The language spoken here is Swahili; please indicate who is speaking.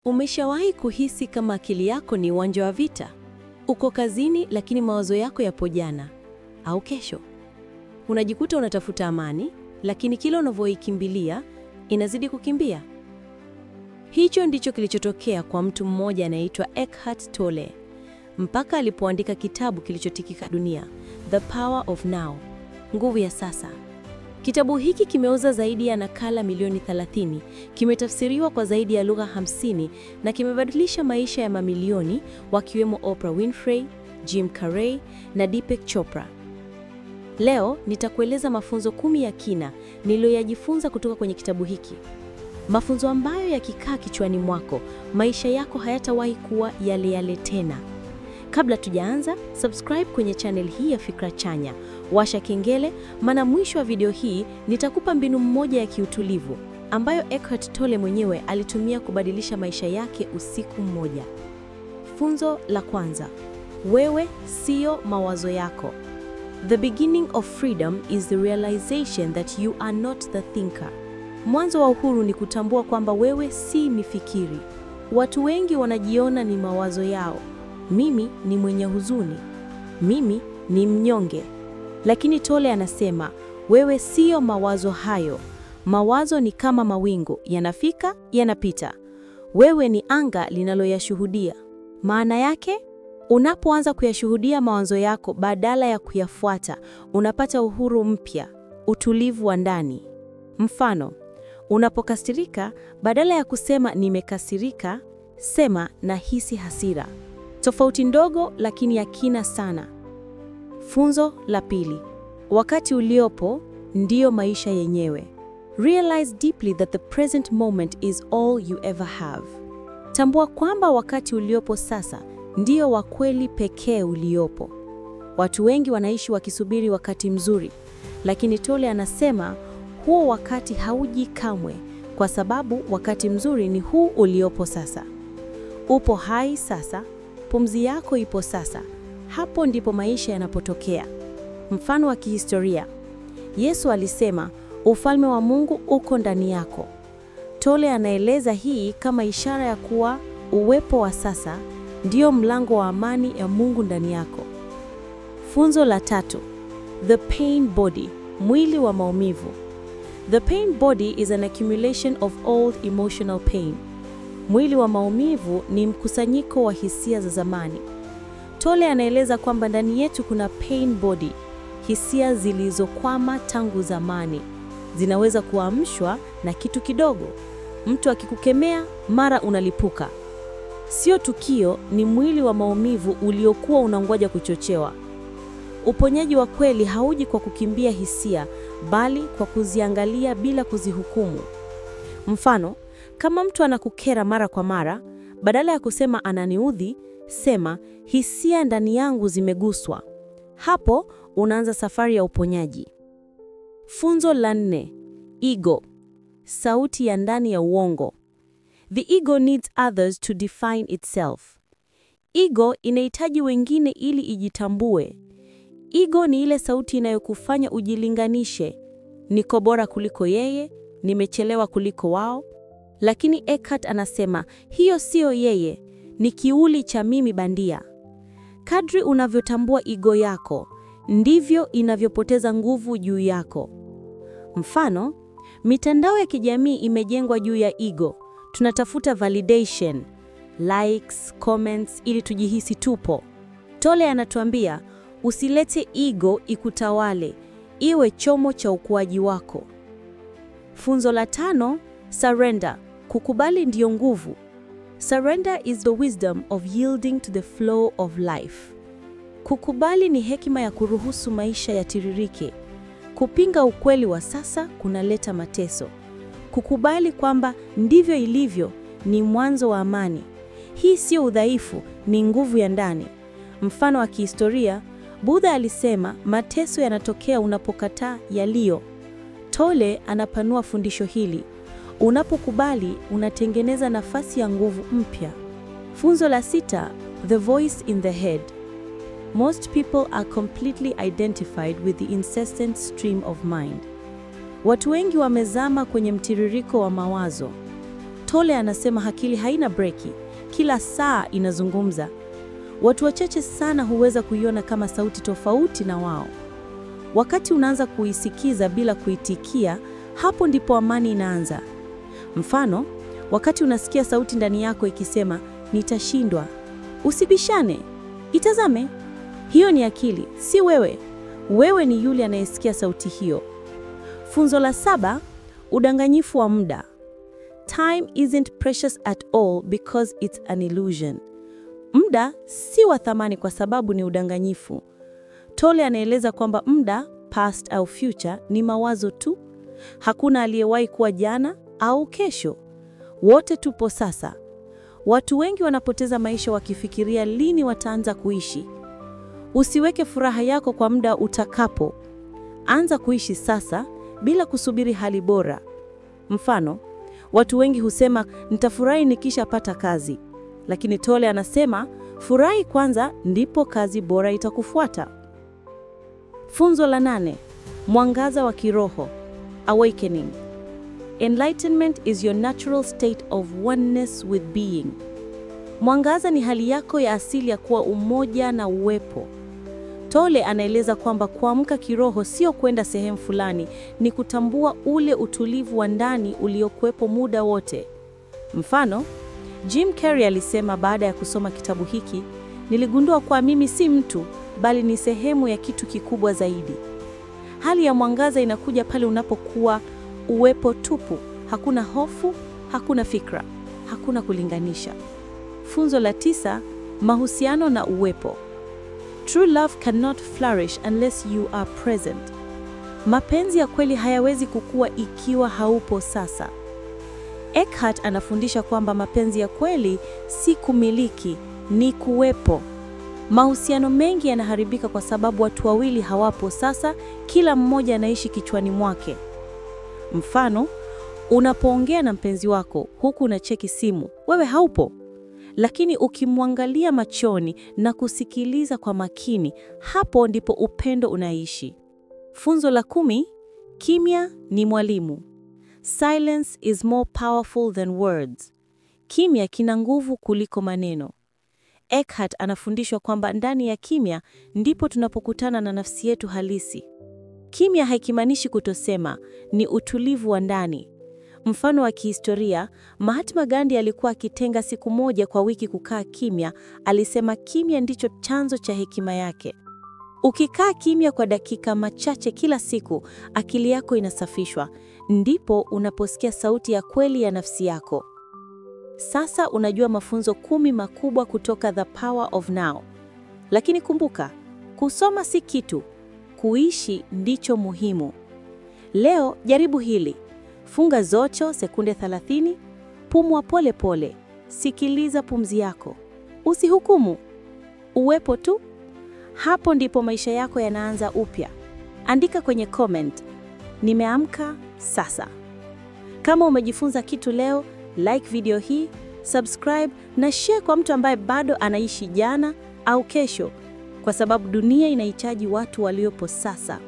Speaker 1: Umeshawahi kuhisi kama akili yako ni uwanja wa vita? Uko kazini lakini mawazo yako yapo jana au kesho. Unajikuta unatafuta amani, lakini kila unavyoikimbilia inazidi kukimbia. Hicho ndicho kilichotokea kwa mtu mmoja anaitwa Eckhart Tolle, mpaka alipoandika kitabu kilichotikisa dunia, The Power of Now, nguvu ya sasa. Kitabu hiki kimeuza zaidi ya nakala milioni 30, kimetafsiriwa kwa zaidi ya lugha 50 na kimebadilisha maisha ya mamilioni, wakiwemo Oprah Winfrey, Jim Carrey na Deepak Chopra. Leo nitakueleza mafunzo 10 ya kina niliyoyajifunza kutoka kwenye kitabu hiki. Mafunzo ambayo yakikaa kichwani mwako, maisha yako hayatawahi kuwa yale yale tena. Kabla tujaanza, subscribe kwenye channel hii ya Fikra Chanya. Washa kengele, maana mwisho wa video hii nitakupa mbinu mmoja ya kiutulivu ambayo Eckhart Tolle mwenyewe alitumia kubadilisha maisha yake usiku mmoja. Funzo la kwanza: wewe sio mawazo yako. The beginning of freedom is the realization that you are not the thinker. Mwanzo wa uhuru ni kutambua kwamba wewe si mifikiri. Watu wengi wanajiona ni mawazo yao. Mimi ni mwenye huzuni. Mimi ni mnyonge. Lakini Tolle anasema, wewe sio mawazo hayo. Mawazo ni kama mawingu, yanafika, yanapita. Wewe ni anga linaloyashuhudia. Maana yake, unapoanza kuyashuhudia mawazo yako badala ya kuyafuata, unapata uhuru mpya, utulivu wa ndani. Mfano, unapokasirika, badala ya kusema nimekasirika, sema nahisi hasira. Tofauti ndogo lakini ya kina sana. Funzo la pili: wakati uliopo ndio maisha yenyewe. Realize deeply that the present moment is all you ever have. Tambua kwamba wakati uliopo sasa ndio wa kweli pekee uliopo. Watu wengi wanaishi wakisubiri wakati mzuri, lakini Tolle anasema huo wakati hauji kamwe, kwa sababu wakati mzuri ni huu uliopo sasa. Upo hai sasa, pumzi yako ipo sasa. Hapo ndipo maisha yanapotokea. Mfano wa kihistoria: Yesu alisema, ufalme wa Mungu uko ndani yako. Tolle anaeleza hii kama ishara ya kuwa uwepo wa sasa ndio mlango wa amani ya Mungu ndani yako. Funzo la tatu: the pain body, mwili wa maumivu. The pain body is an accumulation of old emotional pain. Mwili wa maumivu ni mkusanyiko wa hisia za zamani. Tolle anaeleza kwamba ndani yetu kuna pain body, hisia zilizokwama tangu zamani. Zinaweza kuamshwa na kitu kidogo. Mtu akikukemea, mara unalipuka. Sio tukio, ni mwili wa maumivu uliokuwa unangoja kuchochewa. Uponyaji wa kweli hauji kwa kukimbia hisia, bali kwa kuziangalia bila kuzihukumu. Mfano, kama mtu anakukera mara kwa mara, badala ya kusema ananiudhi, sema hisia ndani yangu zimeguswa. Hapo unaanza safari ya uponyaji. Funzo la 4: ego, sauti ya ndani ya uongo. The ego needs others to define itself. Ego inahitaji wengine ili ijitambue. Ego ni ile sauti inayokufanya ujilinganishe. Niko bora kuliko yeye, nimechelewa kuliko wao. Lakini Eckhart anasema, hiyo sio yeye, ni kiuli cha mimi bandia. Kadri unavyotambua ego yako, ndivyo inavyopoteza nguvu juu yako. Mfano, mitandao ya kijamii imejengwa juu ya ego. Tunatafuta validation, likes, comments ili tujihisi tupo. Tolle anatuambia, usilete ego ikutawale, iwe chomo cha ukuaji wako. Funzo la 5: surrender, kukubali ndio nguvu. Surrender is the wisdom of yielding to the flow of life. Kukubali ni hekima ya kuruhusu maisha yatiririke. Kupinga ukweli wa sasa kunaleta mateso. Kukubali kwamba ndivyo ilivyo ni mwanzo wa amani. Hii sio udhaifu, ni nguvu ya ndani. Mfano wa kihistoria: Buddha alisema mateso yanatokea unapokataa yaliyo. Tolle anapanua fundisho hili: unapokubali unatengeneza nafasi ya nguvu mpya. Funzo la 6: the voice in the head. Most people are completely identified with the incessant stream of mind. Watu wengi wamezama kwenye mtiririko wa mawazo. Tolle anasema akili haina breki, kila saa inazungumza. Watu wachache sana huweza kuiona kama sauti tofauti na wao. Wakati unaanza kuisikiza bila kuitikia, hapo ndipo amani inaanza. Mfano, wakati unasikia sauti ndani yako ikisema, nitashindwa, usibishane, itazame. Hiyo ni akili, si wewe. Wewe ni yule anayesikia sauti hiyo. Funzo la 7, udanganyifu wa muda. Time isn't precious at all because it's an illusion. Muda si wa thamani kwa sababu ni udanganyifu. Tolle anaeleza kwamba muda, past au future, ni mawazo tu. Hakuna aliyewahi kuwa jana au kesho. Wote tupo sasa. Watu wengi wanapoteza maisha wakifikiria lini wataanza kuishi. Usiweke furaha yako kwa muda utakapo. Anza kuishi sasa bila kusubiri hali bora. Mfano, watu wengi husema nitafurahi nikishapata kazi. Lakini Tolle anasema furahi kwanza ndipo kazi bora itakufuata. Funzo la 8, mwangaza wa kiroho, awakening. Enlightenment is your natural state of oneness with being. Mwangaza ni hali yako ya asili ya kuwa umoja na uwepo. Tolle anaeleza kwamba kuamka kiroho sio kwenda sehemu fulani, ni kutambua ule utulivu wa ndani uliokuwepo muda wote. Mfano, Jim Carrey alisema baada ya kusoma kitabu hiki, niligundua kwa mimi si mtu, bali ni sehemu ya kitu kikubwa zaidi. Hali ya mwangaza inakuja pale unapokuwa uwepo tupu, hakuna hofu, hakuna fikra, hakuna kulinganisha. Funzo la 9, mahusiano na uwepo. True love cannot flourish unless you are present. Mapenzi ya kweli hayawezi kukua ikiwa haupo sasa. Eckhart anafundisha kwamba mapenzi ya kweli si kumiliki, ni kuwepo. Mahusiano mengi yanaharibika kwa sababu watu wawili hawapo sasa, kila mmoja anaishi kichwani mwake. Mfano, unapoongea na mpenzi wako huku unacheki simu, wewe haupo. Lakini ukimwangalia machoni na kusikiliza kwa makini, hapo ndipo upendo unaishi. Funzo la 10, kimya ni mwalimu. Silence is more powerful than words. Kimya kina nguvu kuliko maneno. Eckhart anafundishwa kwamba ndani ya kimya ndipo tunapokutana na nafsi yetu halisi. Kimya haikimaanishi kutosema, ni utulivu wa ndani. Mfano wa kihistoria, Mahatma Gandhi alikuwa akitenga siku moja kwa wiki kukaa kimya. Alisema kimya ndicho chanzo cha hekima yake. Ukikaa kimya kwa dakika machache kila siku, akili yako inasafishwa. Ndipo unaposikia sauti ya kweli ya nafsi yako. Sasa unajua mafunzo 10 makubwa kutoka The Power of Now. Lakini kumbuka, kusoma si kitu, kuishi ndicho muhimu. Leo jaribu hili. Funga zocho sekunde 30, pumua pole pole, sikiliza pumzi yako. Usihukumu, uwepo tu. Hapo ndipo maisha yako yanaanza upya. Andika kwenye comment, nimeamka sasa. Kama umejifunza kitu leo, like video hii, subscribe na share kwa mtu ambaye bado anaishi jana au kesho, kwa sababu dunia inahitaji watu waliopo sasa.